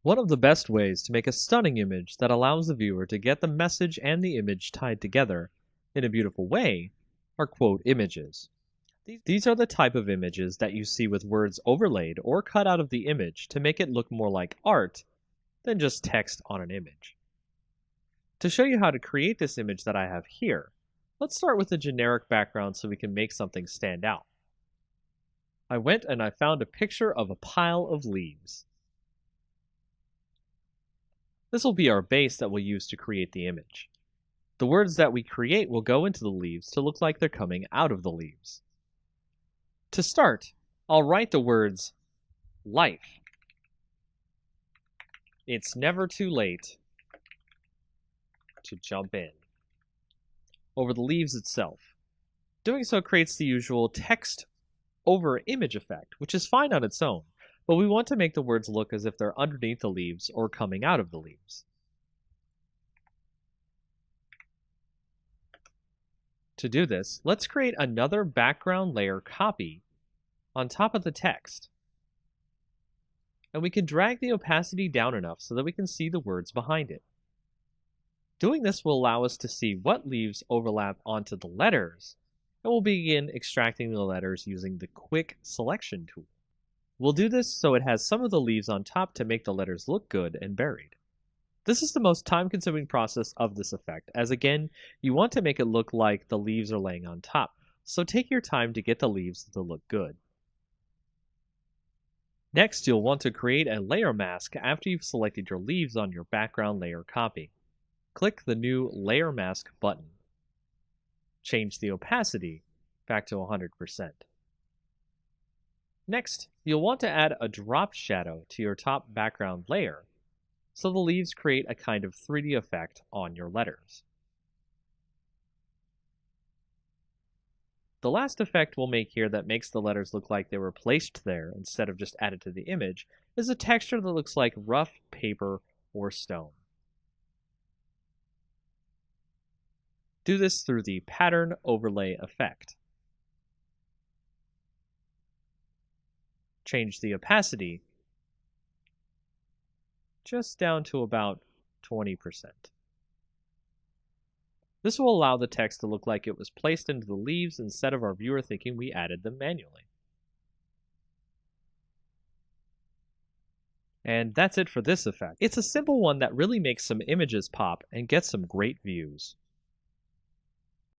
One of the best ways to make a stunning image that allows the viewer to get the message and the image tied together in a beautiful way are quote images. These are the type of images that you see with words overlaid or cut out of the image to make it look more like art than just text on an image. To show you how to create this image that I have here, let's start with a generic background so we can make something stand out. I went and I found a picture of a pile of leaves. This will be our base that we'll use to create the image. The words that we create will go into the leaves to look like they're coming out of the leaves. To start, I'll write the words life. It's never too late to jump in over the leaves itself. Doing so creates the usual text over image effect, which is fine on its own, but we want to make the words look as if they're underneath the leaves or coming out of the leaves. To do this, let's create another background layer copy on top of the text. And we can drag the opacity down enough so that we can see the words behind it. Doing this will allow us to see what leaves overlap onto the letters, and we'll begin extracting the letters using the Quick Selection tool. We'll do this so it has some of the leaves on top to make the letters look good and buried. This is the most time-consuming process of this effect, as again, you want to make it look like the leaves are laying on top, so take your time to get the leaves to look good. Next, you'll want to create a layer mask after you've selected your leaves on your background layer copy. Click the new Layer Mask button. Change the opacity back to 100%. Next, you'll want to add a drop shadow to your top background layer, so the leaves create a kind of 3D effect on your letters. The last effect we'll make here that makes the letters look like they were placed there instead of just added to the image is a texture that looks like rough paper or stone. Do this through the Pattern Overlay effect. Change the opacity just down to about 20%. This will allow the text to look like it was placed into the leaves instead of our viewer thinking we added them manually. And that's it for this effect. It's a simple one that really makes some images pop and gets some great views.